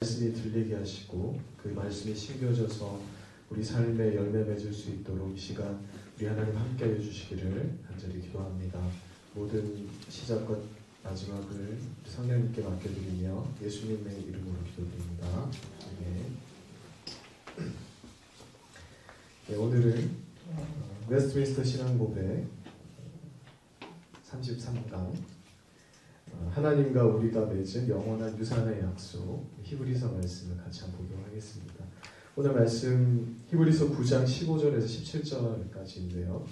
말씀이 들리게 하시고 그 말씀이 심겨져서 우리 삶에 열매 맺을 수 있도록 이 시간 우리 하나님 함께 해주시기를 간절히 기도합니다. 모든 시작과 마지막을 성령님께 맡겨드리며 예수님의 이름으로 기도드립니다. 네, 오늘은 웨스트민스터 신앙고백 33강 하나님과 우리가 맺은 영원한 유산의 약속 히브리서 말씀을 같이 한번 보도록 하겠습니다. 오늘 말씀 히브리서 9장 15절에서 17절까지인데요.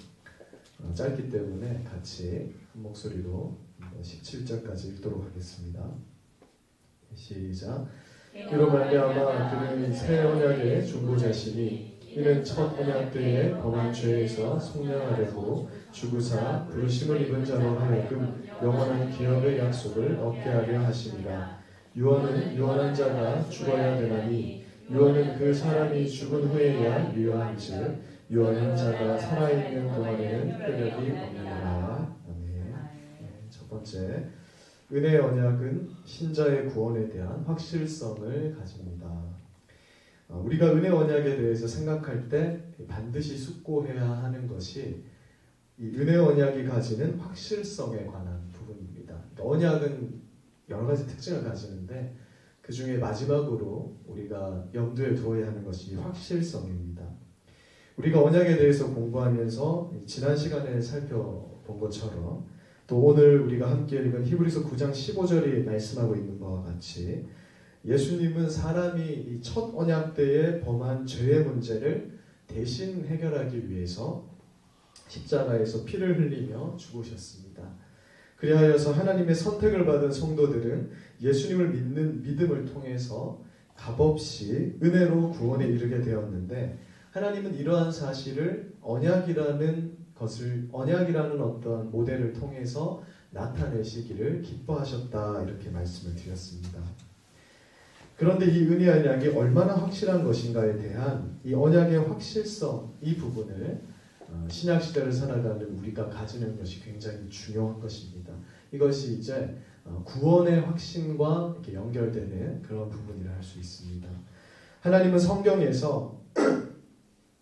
짧기 때문에 같이 한 목소리로 17절까지 읽도록 하겠습니다. 시작. 이로 말미암아 그는 새 언약의 중보자시니 이는 첫 언약 때에 범한 죄에서 속량하려고 죽으사 부르심을 입은 자로 하여금 영원한 기업의 약속을 얻게 하려 하심이라. 유언은 유언한 자가 죽어야 되나니 유언은 그 사람이 죽은 후에야 유효한즉 유언한 자가 살아있는 동안에는 효력이 없느니라. 아멘. 첫 번째, 은혜의 언약은 신자의 구원에 대한 확실성을 가집니다. 우리가 은혜 언약에 대해서 생각할 때 반드시 숙고해야 하는 것이 이 은혜 언약이 가지는 확실성에 관한 부분입니다. 언약은 여러 가지 특징을 가지는데 그 중에 마지막으로 우리가 염두에 두어야 하는 것이 확실성입니다. 우리가 언약에 대해서 공부하면서 지난 시간에 살펴본 것처럼 또 오늘 우리가 함께 읽은 히브리서 9장 15절이 말씀하고 있는 바와 같이 예수님은 사람이 이 첫 언약 때에 범한 죄의 문제를 대신 해결하기 위해서 십자가에서 피를 흘리며 죽으셨습니다. 그리하여서 하나님의 선택을 받은 성도들은 예수님을 믿는 믿음을 통해서 값없이 은혜로 구원에 이르게 되었는데 하나님은 이러한 사실을 언약이라는 어떤 모델을 통해서 나타내시기를 기뻐하셨다 이렇게 말씀을 드렸습니다. 그런데 이 은혜 언약이 얼마나 확실한 것인가에 대한 이 언약의 확실성 이 부분을 신약시대를 살아가는 우리가 가지는 것이 굉장히 중요한 것입니다. 이것이 이제 구원의 확신과 이렇게 연결되는 그런 부분이라 할 수 있습니다. 하나님은 성경에서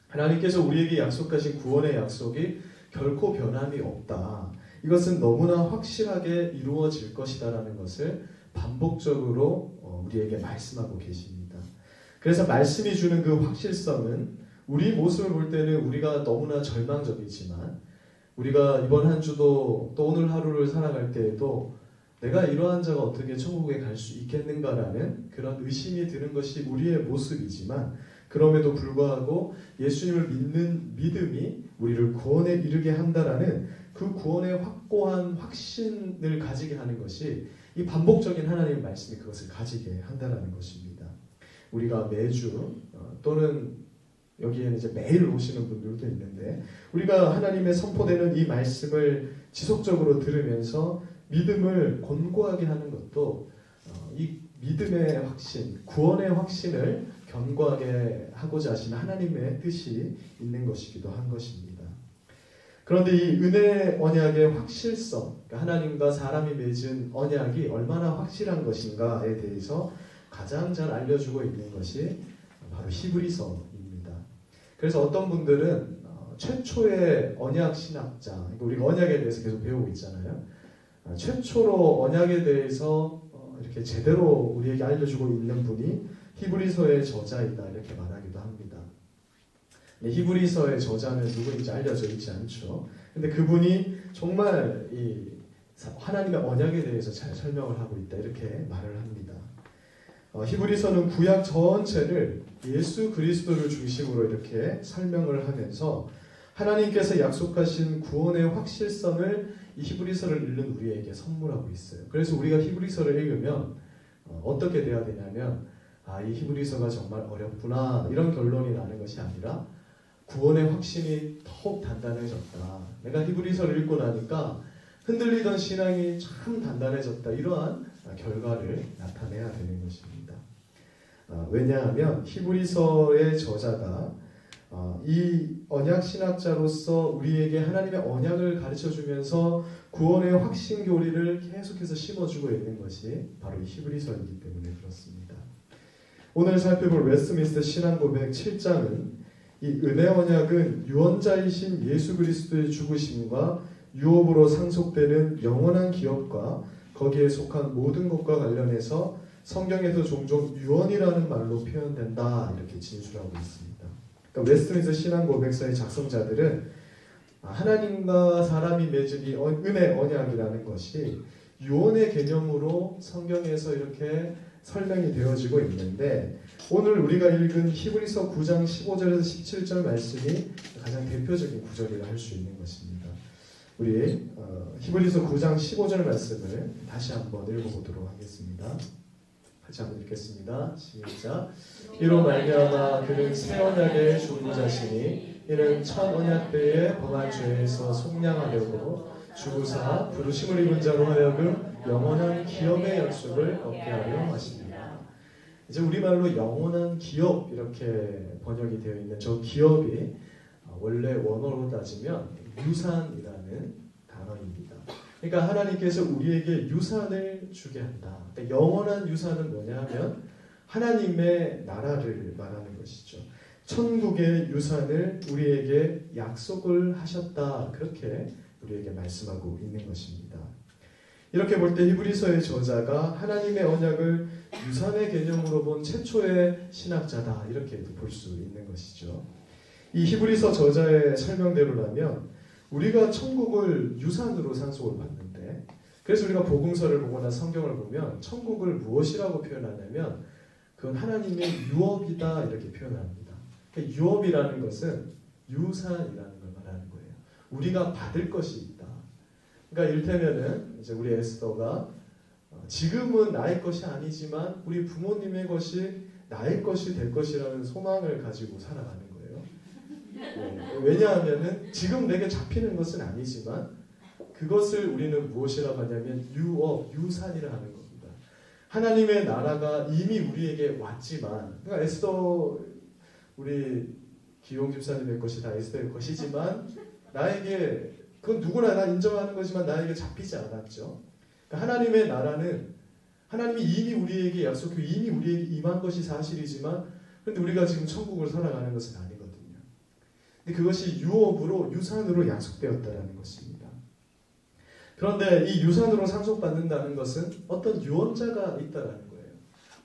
하나님께서 우리에게 약속하신 구원의 약속이 결코 변함이 없다. 이것은 너무나 확실하게 이루어질 것이다라는 것을 반복적으로 우리에게 말씀하고 계십니다. 그래서 말씀이 주는 그 확실성은 우리 모습을 볼 때는 우리가 너무나 절망적이지만 우리가 이번 한 주도 또 오늘 하루를 살아갈 때에도 내가 이러한 자가 어떻게 천국에 갈 수 있겠는가라는 그런 의심이 드는 것이 우리의 모습이지만 그럼에도 불구하고 예수님을 믿는 믿음이 우리를 구원에 이르게 한다라는 그 구원의 확고한 확신을 가지게 하는 것이 이 반복적인 하나님의 말씀이 그것을 가지게 한다라는 것입니다. 우리가 매주 또는 여기에는 이제 매일 오시는 분들도 있는데 우리가 하나님의 선포되는 이 말씀을 지속적으로 들으면서 믿음을 권고하게 하는 것도 이 믿음의 확신, 구원의 확신을 견고하게 하고자 하시는 하나님의 뜻이 있는 것이기도 한 것입니다. 그런데 이 은혜 언약의 확실성, 그러니까 하나님과 사람이 맺은 언약이 얼마나 확실한 것인가에 대해서 가장 잘 알려주고 있는 것이 바로 히브리서입니다. 그래서 어떤 분들은 최초의 언약 신학자, 우리가 언약에 대해서 계속 배우고 있잖아요. 최초로 언약에 대해서 이렇게 제대로 우리에게 알려주고 있는 분이 히브리서의 저자이다 이렇게 말하기도 합니다. 히브리서의 저자는 누구인지 알려져 있지 않죠. 근데 그분이 정말 이 하나님의 언약에 대해서 잘 설명을 하고 있다 이렇게 말을 합니다. 히브리서는 구약 전체를 예수 그리스도를 중심으로 이렇게 설명을 하면서 하나님께서 약속하신 구원의 확실성을 이 히브리서를 읽는 우리에게 선물하고 있어요. 그래서 우리가 히브리서를 읽으면 어떻게 돼야 되냐면 이 히브리서가 정말 어렵구나 이런 결론이 나는 것이 아니라 구원의 확신이 더욱 단단해졌다. 내가 히브리서를 읽고 나니까 흔들리던 신앙이 참 단단해졌다. 이러한 결과를 나타내야 되는 것입니다. 왜냐하면 히브리서의 저자가 이 언약 신학자로서 우리에게 하나님의 언약을 가르쳐주면서 구원의 확신 교리를 계속해서 심어주고 있는 것이 바로 이 히브리서이기 때문에 그렇습니다. 오늘 살펴볼 웨스트민스터 신앙고백 7장은 이 은혜 언약은 유언자이신 예수 그리스도의 죽으심과 유업으로 상속되는 영원한 기업과 거기에 속한 모든 것과 관련해서 성경에서 종종 유언이라는 말로 표현된다 이렇게 진술하고 있습니다. 그러니까 웨스트민스터 신앙고백서의 작성자들은 하나님과 사람이 맺은 이 은혜 언약이라는 것이 유언의 개념으로 성경에서 이렇게 설명이 되어지고 있는데 오늘 우리가 읽은 히브리서 9장 15절에서 17절 말씀이 가장 대표적인 구절이라 할 수 있는 것입니다. 우리 히브리서 9장 15절 말씀을 다시 한번 읽어보도록 하겠습니다. 같이 한번 읽겠습니다. 시작. 이로 말미암아 그는 새 언약의 중보자시니 이는 첫 언약 때에 범한 죄에서 속량하려고 죽으사 부르심을 입은 자로 하여금 영원한 기업의 약속을 얻게 하려 하십니다. 이제 우리말로 영원한 기업 이렇게 번역이 되어 있는 저 기업이 원래 원어로 따지면 유산이라는 단어입니다. 그러니까 하나님께서 우리에게 유산을 주게 한다. 그러니까 영원한 유산은 뭐냐 하면 하나님의 나라를 말하는 것이죠. 천국의 유산을 우리에게 약속을 하셨다. 그렇게 우리에게 말씀하고 있는 것입니다. 이렇게 볼 때 히브리서의 저자가 하나님의 언약을 유산의 개념으로 본 최초의 신학자다. 이렇게 볼 수 있는 것이죠. 이 히브리서 저자의 설명대로라면 우리가 천국을 유산으로 상속을 받는데 그래서 우리가 복음서를 보거나 성경을 보면 천국을 무엇이라고 표현하냐면 그건 하나님의 유업이다 이렇게 표현합니다. 그러니까 유업이라는 것은 유산이라는 걸 말하는 거예요. 우리가 받을 것이 있다. 그러니까 이를테면은 이제 우리 에스더가 지금은 나의 것이 아니지만 우리 부모님의 것이 나의 것이 될 것이라는 소망을 가지고 살아가는 거예요. 왜냐하면은 지금 내게 잡히는 것은 아니지만 그것을 우리는 무엇이라고 하냐면 유업, 유산이라 하는 겁니다. 하나님의 나라가 이미 우리에게 왔지만 그러니까 에스더 우리 기용 집사님의 것이 다 에스더의 것이지만 나에게 그건 누구나 다 인정하는 거지만 나에게 잡히지 않았죠. 그러니까 하나님의 나라는 하나님이 이미 우리에게 약속해 이미 우리에게 임한 것이 사실이지만 그런데 우리가 지금 천국을 살아가는 것은 아니거든요. 근데 그것이 유업으로 유산으로 약속되었다는 것입니다. 그런데 이 유산으로 상속받는다는 것은 어떤 유언자가 있다는 거예요.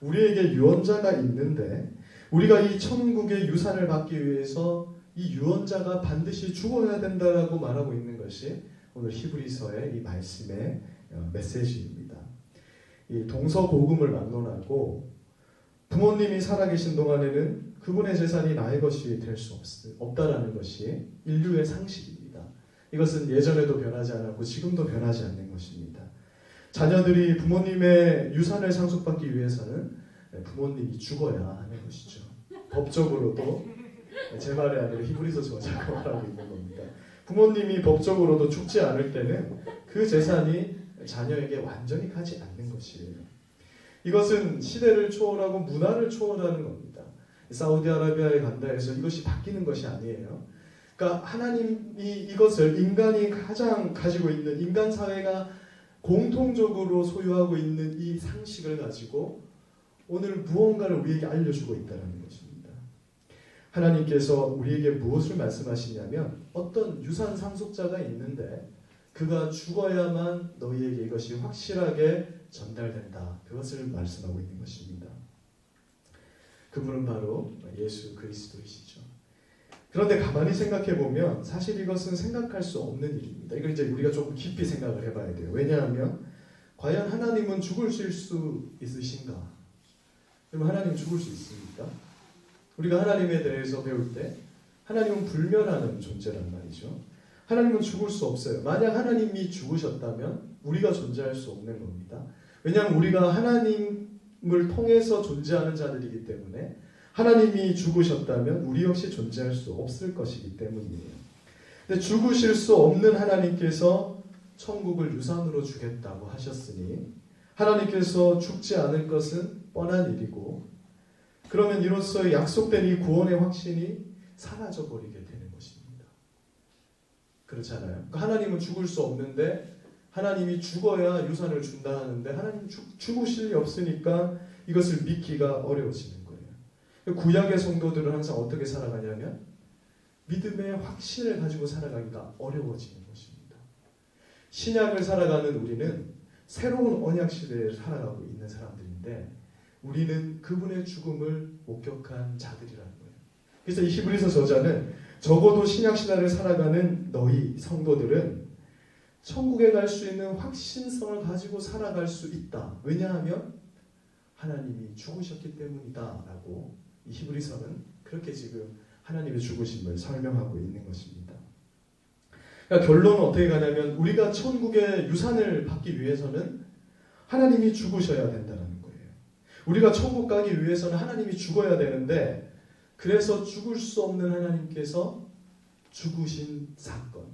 우리에게 유언자가 있는데 우리가 이 천국의 유산을 받기 위해서 이 유언자가 반드시 죽어야 된다라고 말하고 있는 것이 오늘 히브리서의 이 말씀의 메시지입니다. 이 동서복음을 막론하고 부모님이 살아계신 동안에는 그분의 재산이 나의 것이 될 수 없다라는 것이 인류의 상식입니다. 이것은 예전에도 변하지 않았고 지금도 변하지 않는 것입니다. 자녀들이 부모님의 유산을 상속받기 위해서는 부모님이 죽어야 하는 것이죠. 법적으로도 제 말이 아니라 히브리서 저자가 말하고 있는 겁니다. 부모님이 법적으로도 죽지 않을 때는 그 재산이 자녀에게 완전히 가지 않는 것이에요. 이것은 시대를 초월하고 문화를 초월하는 겁니다. 사우디아라비아에 간다 해서 이것이 바뀌는 것이 아니에요. 그러니까 하나님이 이것을 인간이 가장 가지고 있는 인간 사회가 공통적으로 소유하고 있는 이 상식을 가지고 오늘 무언가를 우리에게 알려주고 있다는 것입니다. 하나님께서 우리에게 무엇을 말씀하시냐면 어떤 유산 상속자가 있는데 그가 죽어야만 너희에게 이것이 확실하게 전달된다. 그것을 말씀하고 있는 것입니다. 그분은 바로 예수 그리스도이시죠. 그런데 가만히 생각해 보면 사실 이것은 생각할 수 없는 일입니다. 이걸 이제 우리가 조금 깊이 생각을 해봐야 돼요. 왜냐하면 과연 하나님은 죽으실 수 있으신가? 그럼 하나님 죽을 수 있습니까? 우리가 하나님에 대해서 배울 때 하나님은 불멸하는 존재란 말이죠. 하나님은 죽을 수 없어요. 만약 하나님이 죽으셨다면 우리가 존재할 수 없는 겁니다. 왜냐하면 우리가 하나님을 통해서 존재하는 자들이기 때문에 하나님이 죽으셨다면 우리 역시 존재할 수 없을 것이기 때문이에요. 근데 죽으실 수 없는 하나님께서 천국을 유산으로 주겠다고 하셨으니 하나님께서 죽지 않을 것은 뻔한 일이고 그러면 이로써 약속된 이 구원의 확신이 사라져버리게 되는 것입니다. 그렇잖아요. 그러니까 하나님은 죽을 수 없는데 하나님이 죽어야 유산을 준다 하는데 하나님 죽으실 리 없으니까 이것을 믿기가 어려워지는 거예요. 구약의 성도들은 항상 어떻게 살아가냐면 믿음의 확신을 가지고 살아가기가 어려워지는 것입니다. 신약을 살아가는 우리는 새로운 언약 시대에 살아가고 있는 사람들인데 우리는 그분의 죽음을 목격한 자들이라는 거예요. 그래서 이 히브리서 저자는 적어도 신약 시대를 살아가는 너희 성도들은 천국에 갈 수 있는 확신성을 가지고 살아갈 수 있다. 왜냐하면 하나님이 죽으셨기 때문이다 라고 이 히브리서는 그렇게 지금 하나님의 죽으심을 설명하고 있는 것입니다. 그러니까 결론은 어떻게 가냐면 우리가 천국의 유산을 받기 위해서는 하나님이 죽으셔야 된다는 거예요. 우리가 천국 가기 위해서는 하나님이 죽어야 되는데 그래서 죽을 수 없는 하나님께서 죽으신 사건,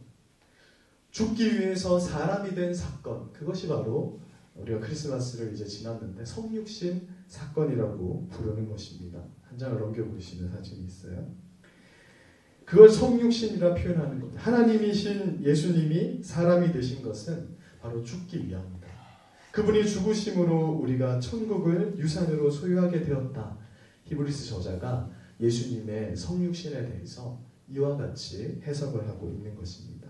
죽기 위해서 사람이 된 사건, 그것이 바로 우리가 크리스마스를 이제 지났는데 성육신 사건이라고 부르는 것입니다. 한 장을 넘겨보시는 사진이 있어요. 그걸 성육신이라 표현하는 겁니다. 하나님이신 예수님이 사람이 되신 것은 바로 죽기 위함이다. 그분이 죽으심으로 우리가 천국을 유산으로 소유하게 되었다. 히브리서 저자가 예수님의 성육신에 대해서 이와 같이 해석을 하고 있는 것입니다.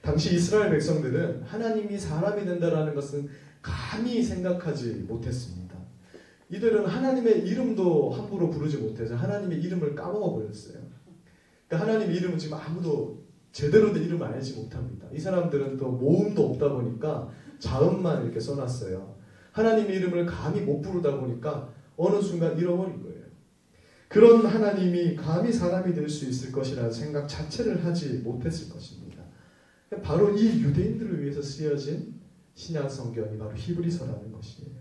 당시 이스라엘 백성들은 하나님이 사람이 된다라는 것은 감히 생각하지 못했습니다. 이들은 하나님의 이름도 함부로 부르지 못해서 하나님의 이름을 까먹어버렸어요. 그러니까 하나님의 이름은 지금 아무도 제대로 된 이름을 알지 못합니다. 이 사람들은 또 모음도 없다 보니까 자음만 이렇게 써놨어요. 하나님의 이름을 감히 못 부르다 보니까 어느 순간 잃어버린 거예요. 그런 하나님이 감히 사람이 될 수 있을 것이라는 생각 자체를 하지 못했을 것입니다. 바로 이 유대인들을 위해서 쓰여진 신약 성경이 바로 히브리서라는 것이에요.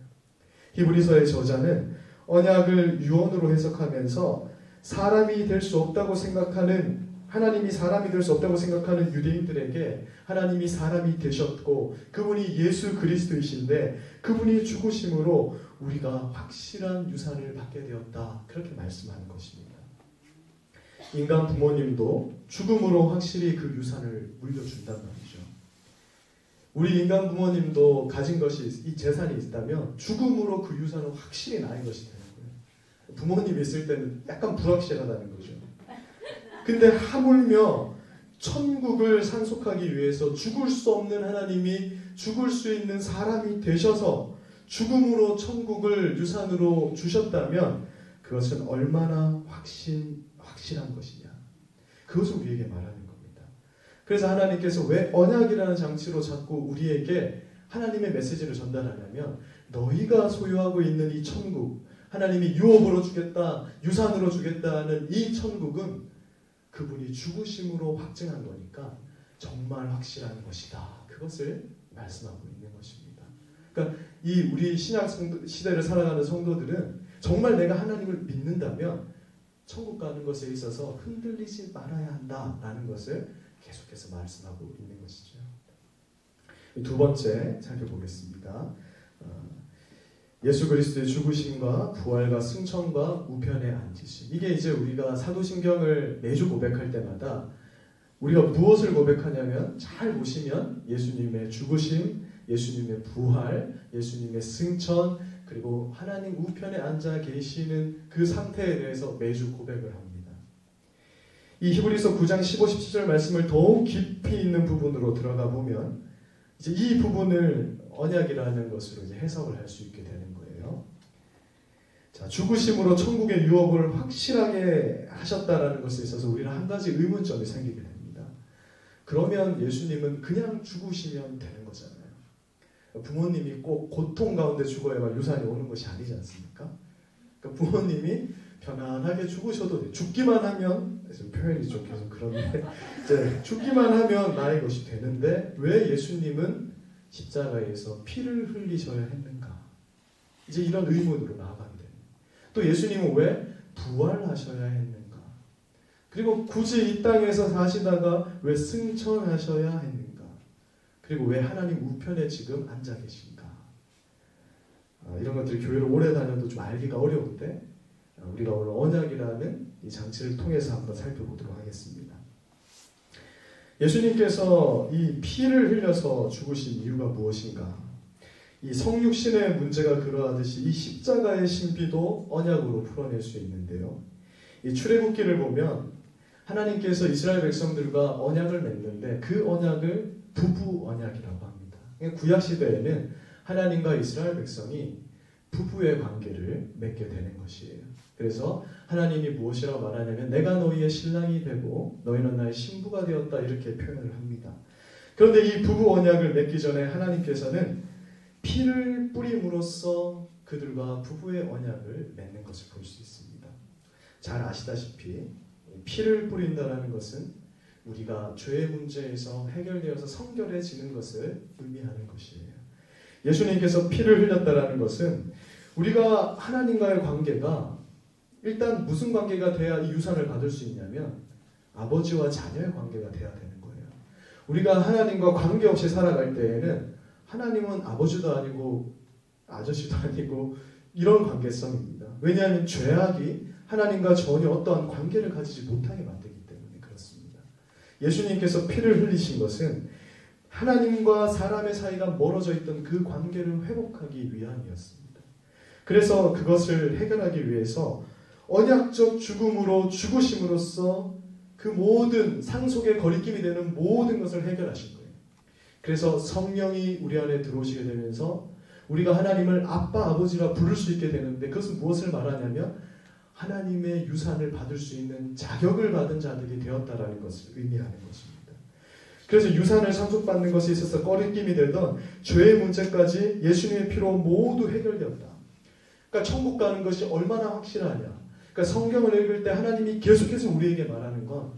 히브리서의 저자는 언약을 유언으로 해석하면서 사람이 될 수 없다고 생각하는, 하나님이 사람이 될 수 없다고 생각하는 유대인들에게 하나님이 사람이 되셨고 그분이 예수 그리스도이신데 그분이 죽으심으로 우리가 확실한 유산을 받게 되었다. 그렇게 말씀하는 것입니다. 인간 부모님도 죽음으로 확실히 그 유산을 물려준단 말이죠. 우리 인간 부모님도 가진 것이, 이 재산이 있다면 죽음으로 그 유산은 확실히 나의 것이 되는 거예요. 부모님이 있을 때는 약간 불확실하다는 거죠. 근데 하물며 천국을 상속하기 위해서 죽을 수 없는 하나님이 죽을 수 있는 사람이 되셔서 죽음으로 천국을 유산으로 주셨다면 그것은 얼마나 확실한 것이냐. 그것을 우리에게 말하는 겁니다. 그래서 하나님께서 왜 언약이라는 장치로 자꾸 우리에게 하나님의 메시지를 전달하냐면 너희가 소유하고 있는 이 천국, 하나님이 유업으로 주겠다, 유산으로 주겠다는 이 천국은 그분이 죽으심으로 확증한 거니까 정말 확실한 것이다. 그것을 말씀하고 있는 것입니다. 그러니까 이 우리 신약 시대를 살아가는 성도들은 정말 내가 하나님을 믿는다면 천국 가는 것에 있어서 흔들리지 말아야 한다라는 것을 계속해서 말씀하고 있는 것이죠. 두 번째 살펴보겠습니다. 예수 그리스도의 죽으심과 부활과 승천과 우편에 앉으심. 이게 이제 우리가 사도신경을 매주 고백할 때마다 우리가 무엇을 고백하냐면 잘 보시면 예수님의 죽으심, 예수님의 부활, 예수님의 승천, 그리고 하나님 우편에 앉아 계시는 그 상태에 대해서 매주 고백을 합니다. 이 히브리서 9장 15, 17절 말씀을 더욱 깊이 있는 부분으로 들어가 보면 이제 이 부분을 언약이라는 것으로 이제 해석을 할 수 있게 되는 거예요. 자, 죽으심으로 천국의 유업을 확실하게 하셨다라는 것에 있어서 우리는 한 가지 의문점이 생기게 됩니다. 그러면 예수님은 그냥 죽으시면 되는 거잖아요. 부모님이 꼭 고통 가운데 죽어야만 유산이 오는 것이 아니지 않습니까? 그러니까 부모님이 편안하게 죽으셔도 돼요. 죽기만 하면, 표현이 좀 계속 그런데 이제 죽기만 하면 나의 것이 되는데 왜 예수님은 십자가에서 피를 흘리셔야 했는가? 이제 이런 의문으로 나아가게 됩니다. 또 예수님은 왜 부활하셔야 했는가? 그리고 굳이 이 땅에서 사시다가 왜 승천하셔야 했는가? 그리고 왜 하나님 우편에 지금 앉아 계신가? 이런 것들이 교회를 오래 다녀도 좀 알기가 어려운데 우리가 오늘 언약이라는 이 장치를 통해서 한번 살펴보도록 하겠습니다. 예수님께서 이 피를 흘려서 죽으신 이유가 무엇인가? 이 성육신의 문제가 그러하듯이 이 십자가의 신비도 언약으로 풀어낼 수 있는데요. 이 출애굽기를 보면 하나님께서 이스라엘 백성들과 언약을 맺는데 그 언약을 부부 언약이라고 합니다. 구약 시대에는 하나님과 이스라엘 백성이 부부의 관계를 맺게 되는 것이에요. 그래서 하나님이 무엇이라고 말하냐면 내가 너희의 신랑이 되고 너희는 나의 신부가 되었다 이렇게 표현을 합니다. 그런데 이 부부 언약을 맺기 전에 하나님께서는 피를 뿌림으로써 그들과 부부의 언약을 맺는 것을 볼 수 있습니다. 잘 아시다시피 피를 뿌린다는 것은 우리가 죄의 문제에서 해결되어서 성결해지는 것을 의미하는 것이에요. 예수님께서 피를 흘렸다는 것은 우리가 하나님과의 관계가 일단 무슨 관계가 돼야 이 유산을 받을 수 있냐면 아버지와 자녀의 관계가 돼야 되는 거예요. 우리가 하나님과 관계없이 살아갈 때에는 하나님은 아버지도 아니고 아저씨도 아니고 이런 관계성입니다. 왜냐하면 죄악이 하나님과 전혀 어떠한 관계를 가지지 못하게 만들기 때문에 그렇습니다. 예수님께서 피를 흘리신 것은 하나님과 사람의 사이가 멀어져 있던 그 관계를 회복하기 위함이었습니다. 그래서 그것을 해결하기 위해서 언약적 죽음으로 죽으심으로써 그 모든 상속의 거리낌이 되는 모든 것을 해결하신 거예요. 그래서 성령이 우리 안에 들어오시게 되면서 우리가 하나님을 아빠, 아버지라 부를 수 있게 되는데 그것은 무엇을 말하냐면 하나님의 유산을 받을 수 있는 자격을 받은 자들이 되었다라는 것을 의미하는 것입니다. 그래서 유산을 상속받는 것에 있어서 꺼리낌이 되던 죄의 문제까지 예수님의 피로 모두 해결되었다. 그러니까 천국 가는 것이 얼마나 확실하냐. 그러니까 성경을 읽을 때 하나님이 계속해서 우리에게 말하는 건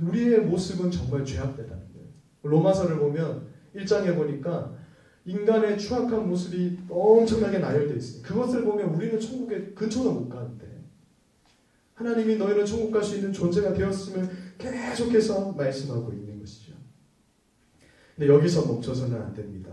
우리의 모습은 정말 죄악되다는 거예요. 로마서를 보면 1장에 보니까 인간의 추악한 모습이 엄청나게 나열되어 있습니다. 그것을 보면 우리는 천국에 근처도 못 가는데 하나님이 너희는 천국 갈 수 있는 존재가 되었음을 계속해서 말씀하고 있는 것이죠. 근데 여기서 멈춰서는 안 됩니다.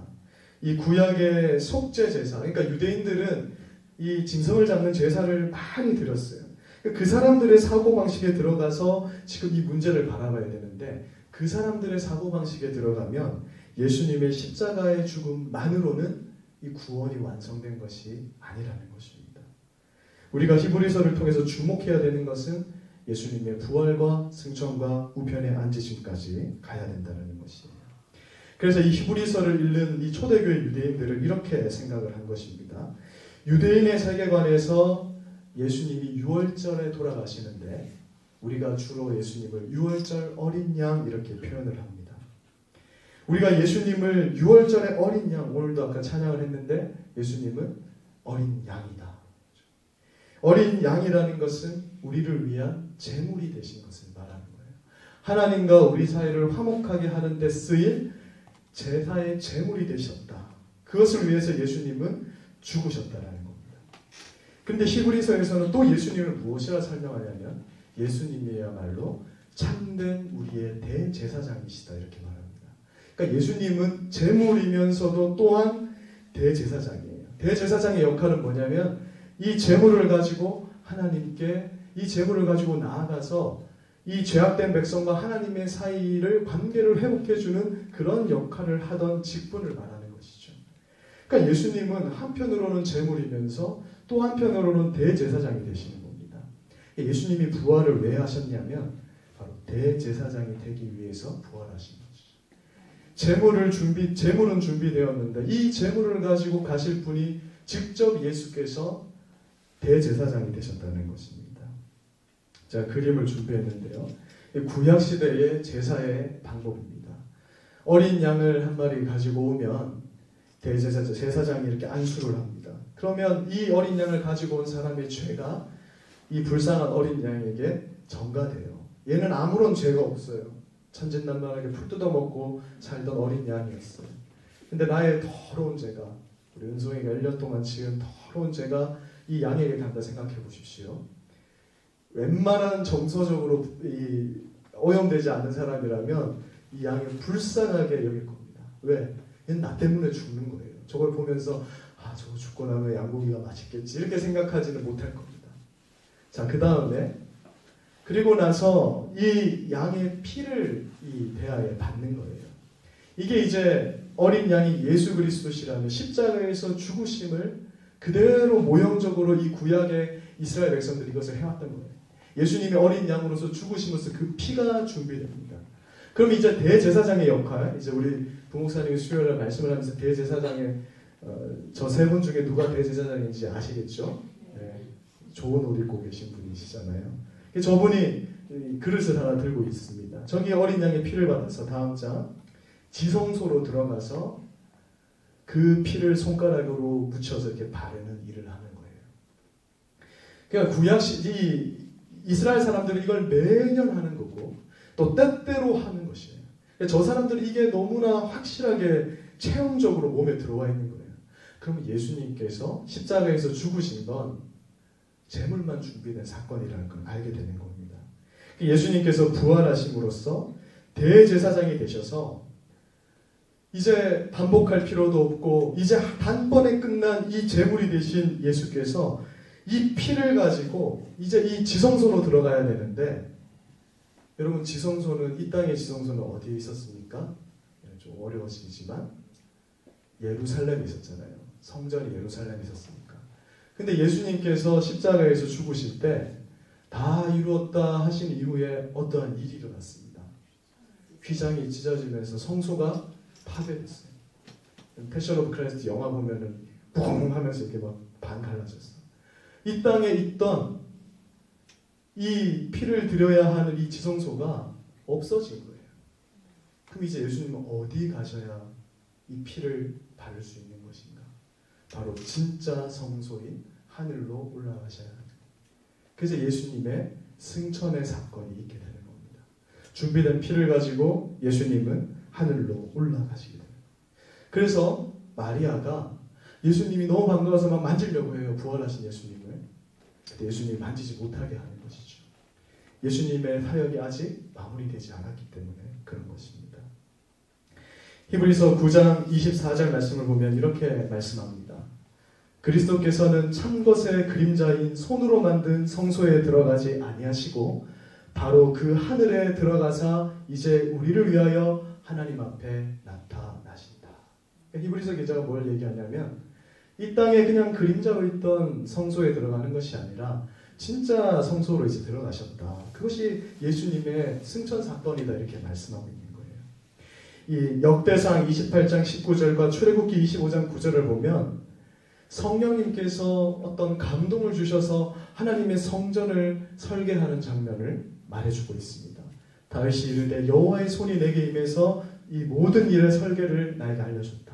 이 구약의 속죄 제사, 그러니까 유대인들은 이 짐승을 잡는 제사를 많이 드렸어요. 그 사람들의 사고방식에 들어가서 지금 이 문제를 바라봐야 되는데 그 사람들의 사고방식에 들어가면 예수님의 십자가의 죽음만으로는 이 구원이 완성된 것이 아니라는 것입니다. 우리가 히브리서를 통해서 주목해야 되는 것은 예수님의 부활과 승천과 우편에 앉으심까지 가야 된다는 것이에요. 그래서 이 히브리서를 읽는 이 초대교회 유대인들은 이렇게 생각을 한 것입니다. 유대인의 세계관에서 예수님이 유월절에 돌아가시는데 우리가 주로 예수님을 유월절 어린 양 이렇게 표현을 합니다. 우리가 예수님을 유월절의 어린 양, 오늘도 아까 찬양을 했는데 예수님은 어린 양이다. 어린 양이라는 것은 우리를 위한 제물이 되신 것을 말하는 거예요. 하나님과 우리 사이를 화목하게 하는 데 쓰일 제사의 제물이 되셨다. 그것을 위해서 예수님은 죽으셨다라는 겁니다. 근데 히브리서에서는 또 예수님을 무엇이라 설명하냐면 예수님이야말로 참된 우리의 대제사장이시다 이렇게 말합니다. 그러니까 예수님은 제물이면서도 또한 대제사장이에요. 대제사장의 역할은 뭐냐면 이 제물을 가지고 하나님께 이 제물을 가지고 나아가서 이 죄악된 백성과 하나님의 사이를 관계를 회복해주는 그런 역할을 하던 직분을 말하는 것이죠. 그러니까 예수님은 한편으로는 제물이면서 또 한편으로는 대제사장이 되시는 겁니다. 예수님이 부활을 왜 하셨냐면 바로 대제사장이 되기 위해서 부활하신 것이죠. 제물은 준비되었는데 이 제물을 가지고 가실 분이 직접 예수께서 대제사장이 되셨다는 것입니다. 자, 그림을 준비했는데요. 구약시대의 제사의 방법입니다. 어린 양을 한 마리 가지고 오면 제사장이 이렇게 안수를 합니다. 그러면 이 어린 양을 가지고 온 사람의 죄가 이 불쌍한 어린 양에게 전가돼요. 얘는 아무런 죄가 없어요. 천진난만하게 풀 뜯어먹고 살던 어린 양이었어요. 근데 나의 더러운 죄가, 우리 은송이가 1년 동안 지은 더러운 죄가 이 양에게 간다 생각해 보십시오. 웬만한 정서적으로 오염되지 않는 사람이라면 이 양을 불쌍하게 여길 겁니다. 왜? 얘는 나 때문에 죽는 거예요. 저걸 보면서 저거 죽고 나면 양고기가 맛있겠지 이렇게 생각하지는 못할 겁니다. 자, 그 다음에 그리고 나서 이 양의 피를 이 대야에 받는 거예요. 이게 이제 어린 양이 예수 그리스도시라면 십자가에서 죽으심을 그대로 모형적으로 이 구약의 이스라엘 백성들이 이것을 해왔던 거예요. 예수님이 어린 양으로서 죽으심으로써 그 피가 준비됩니다. 그럼 이제 대제사장의 역할, 이제 우리 부목사님이 수요일에 말씀을 하면서 대제사장의 저 세 분 중에 누가 대제사장인지 아시겠죠? 네, 좋은 옷 입고 계신 분이시잖아요. 저분이 그릇을 하나 들고 있습니다. 저기 어린 양의 피를 받아서 다음 장 지성소로 들어가서 그 피를 손가락으로 묻혀서 이렇게 바르는 일을 하는 거예요. 그러니까 구약시 이스라엘 사람들은 이걸 매년 하는 거고 또 때때로 하는 것이에요. 저 사람들은 이게 너무나 확실하게 체험적으로 몸에 들어와 있는 거예요. 그러면 예수님께서 십자가에서 죽으신 건 제물만 준비된 사건이라는 걸 알게 되는 겁니다. 예수님께서 부활하심으로써 대제사장이 되셔서 이제 반복할 필요도 없고 이제 단번에 끝난 이 제물이 되신 예수께서 이 피를 가지고 이제 이 지성소로 들어가야 되는데, 여러분 지성소는, 이 땅의 지성소는 어디에 있었습니까? 좀 어려워지지만 예루살렘에 있었잖아요. 성전이 예루살렘에 있었으니까. 근데 예수님께서 십자가에서 죽으실 때 다 이루었다 하신 이후에 어떠한 일이 일어났습니다. 휘장이 찢어지면서 성소가 파괴됐어요. 패션 오브 크라이스트 영화 보면은 뿡 하면서 이렇게 막 반 갈라졌어. 이 땅에 있던 이 피를 드려야 하는 이 지성소가 없어진 거예요. 그럼 이제 예수님은 어디 가셔야 이 피를 바를 수 있는 것인가? 바로 진짜 성소인 하늘로 올라가셔야 합니다. 그래서 예수님의 승천의 사건이 있게 되는 겁니다. 준비된 피를 가지고 예수님은 하늘로 올라가시게 됩니다. 그래서 마리아가 예수님이 너무 반가워서 막 만지려고 해요. 부활하신 예수님을. 근데 예수님이 만지지 못하게 하는 것이죠. 예수님의 사역이 아직 마무리되지 않았기 때문에 그런 것입니다. 히브리서 9장 24절 말씀을 보면 이렇게 말씀합니다. 그리스도께서는 참 것의 그림자인 손으로 만든 성소에 들어가지 아니하시고 바로 그 하늘에 들어가사 이제 우리를 위하여 하나님 앞에 나타나신다. 히브리서 기자가 뭘 얘기하냐면 이 땅에 그냥 그림자로 있던 성소에 들어가는 것이 아니라 진짜 성소로 이제 들어가셨다. 그것이 예수님의 승천 사건이다, 이렇게 말씀하고 있는 거예요. 이 역대상 28장 19절과 출애굽기 25장 9절을 보면 성령님께서 어떤 감동을 주셔서 하나님의 성전을 설계하는 장면을 말해주고 있습니다. 다윗이 이르되 여호와의 손이 내게 임해서 이 모든 일의 설계를 나에게 알려줬다.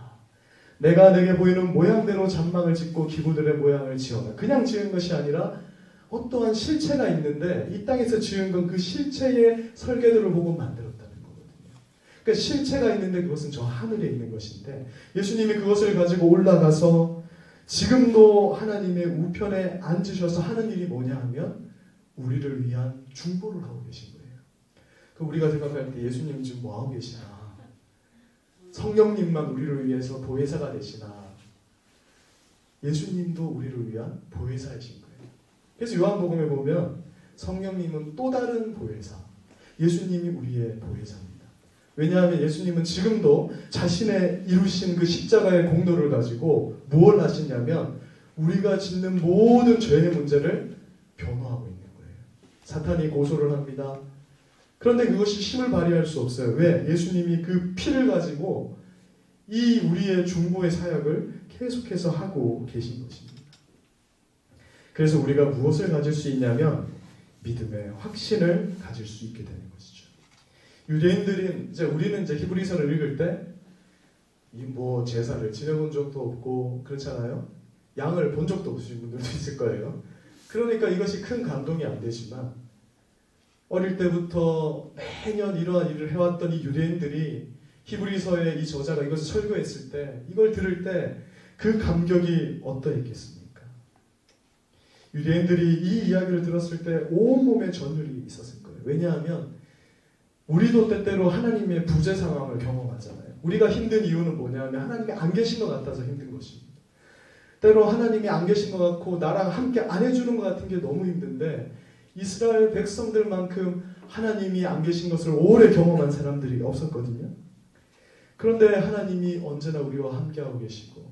내가 내게 보이는 모양대로 장막을 짓고 기구들의 모양을 지어라. 그냥 지은 것이 아니라 어떠한 실체가 있는데 이 땅에서 지은 건 그 실체의 설계들을 보고 만들었다는 거거든요. 그러니까 실체가 있는데 그것은 저 하늘에 있는 것인데 예수님이 그것을 가지고 올라가서 지금도 하나님의 우편에 앉으셔서 하는 일이 뭐냐 하면 우리를 위한 중보를 하고 계신 거예요. 그럼 우리가 생각할 때 예수님 지금 뭐 하고 계시나? 성령님만 우리를 위해서 보혜사가 되시나? 예수님도 우리를 위한 보혜사이신 거예요. 그래서 요한복음에 보면 성령님은 또 다른 보혜사, 예수님이 우리의 보혜사입니다. 왜냐하면 예수님은 지금도 자신의 이루신 그 십자가의 공로를 가지고 무엇을 하시냐면 우리가 짓는 모든 죄의 문제를 변호하고 있는 거예요. 사탄이 고소를 합니다. 그런데 그것이 힘을 발휘할 수 없어요. 왜? 예수님이 그 피를 가지고 이 우리의 중보의 사역을 계속해서 하고 계신 것입니다. 그래서 우리가 무엇을 가질 수 있냐면 믿음의 확신을 가질 수 있게 되는 것이죠. 유대인들은 우리는 히브리서를 읽을 때 이 뭐 제사를 지내본 적도 없고 그렇잖아요. 양을 본 적도 없으신 분들도 있을 거예요. 그러니까 이것이 큰 감동이 안 되지만 어릴 때부터 매년 이러한 일을 해왔던 이 유대인들이 히브리서의 이 저자가 이것을 설교했을 때 이걸 들을 때 그 감격이 어떠했겠습니까? 유대인들이 이 이야기를 들었을 때 온몸에 전율이 있었을 거예요. 왜냐하면 우리도 때때로 하나님의 부재 상황을 경험하잖아요. 우리가 힘든 이유는 뭐냐면 하나님이 안 계신 것 같아서 힘든 것입니다. 때로 하나님이 안 계신 것 같고 나랑 함께 안 해주는 것 같은 게 너무 힘든데 이스라엘 백성들만큼 하나님이 안 계신 것을 오래 경험한 사람들이 없었거든요. 그런데 하나님이 언제나 우리와 함께하고 계시고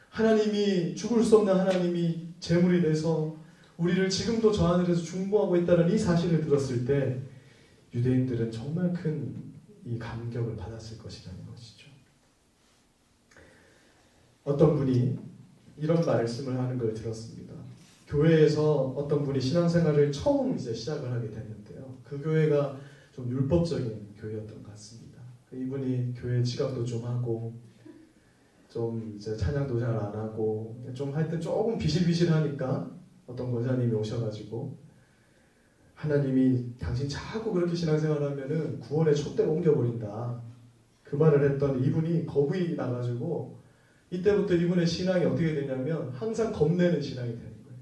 하나님이 죽을 수 없는 하나님이 제물이 돼서 우리를 지금도 저 하늘에서 중보하고 있다는 이 사실을 들었을 때 유대인들은 정말 큰 이 감격을 받았을 것이라는 것이죠. 어떤 분이 이런 말씀을 하는 걸 들었습니다. 교회에서 어떤 분이 신앙생활을 처음 이제 시작을 하게 됐는데요. 그 교회가 좀 율법적인 교회였던 것 같습니다. 이분이 교회 지각도 좀 하고 좀 이제 찬양도 잘 안 하고 좀 하여튼 조금 비실비실하니까 어떤 권사님이 오셔가지고 하나님이 당신 자꾸 그렇게 신앙생활하면은 구원의 촛대로 옮겨버린다. 그 말을 했더니 이분이 겁이 나가지고 이때부터 이분의 신앙이 어떻게 되냐면 항상 겁내는 신앙이 되는 거예요.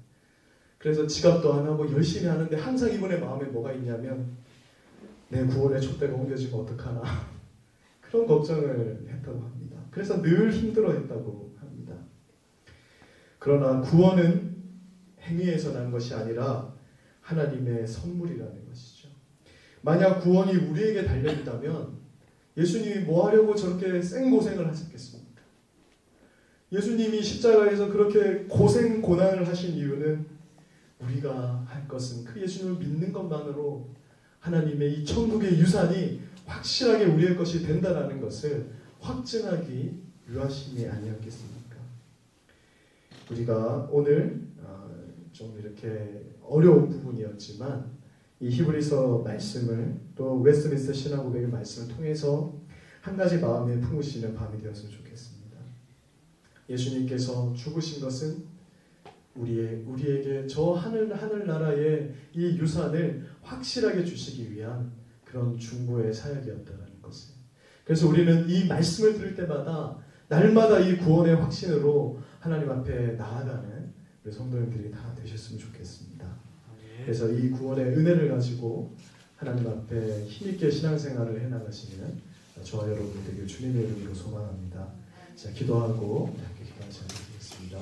그래서 지갑도 안 하고 열심히 하는데 항상 이분의 마음에 뭐가 있냐면 내 구원의 촛대가 옮겨지면 어떡하나 그런 걱정을 했다고 합니다. 그래서 늘 힘들어했다고 합니다. 그러나 구원은 행위에서 난 것이 아니라 하나님의 선물이라는 것이죠. 만약 구원이 우리에게 달려있다면 예수님이 뭐 하려고 저렇게 생고생을 하셨겠습니까? 예수님이 십자가에서 그렇게 고난을 하신 이유는 우리가 할 것은 그 예수님을 믿는 것만으로 하나님의 이 천국의 유산이 확실하게 우리의 것이 된다는 것을 확증하기 위하심이 아니었겠습니까? 우리가 오늘 좀 이렇게 어려운 부분이었지만 이 히브리서 말씀을 또 웨스트민스터 신학고백의 말씀을 통해서 한 가지 마음에 품으시는 밤이 되었으면 좋겠습니다. 예수님께서 죽으신 것은 우리에게 저 하늘나라의 이 유산을 확실하게 주시기 위한 그런 중보의 사역이었다는 것을. 그래서 우리는 이 말씀을 들을 때마다 날마다 이 구원의 확신으로 하나님 앞에 나아가는 우리 성도님들이 다 되셨으면 좋겠습니다. 그래서 이 구원의 은혜를 가지고 하나님 앞에 힘있게 신앙생활을 해나가시는 저와 여러분 되길 주님의 이름으로 소망합니다. 자, 기도하고 함께 기도하지 않겠습니다.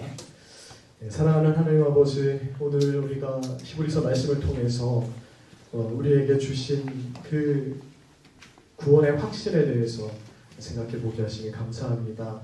네, 사랑하는 하나님 아버지, 오늘 우리가 히브리서 말씀을 통해서 우리에게 주신 그 구원의 확신에 대해서 생각해 보게 하시니 감사합니다.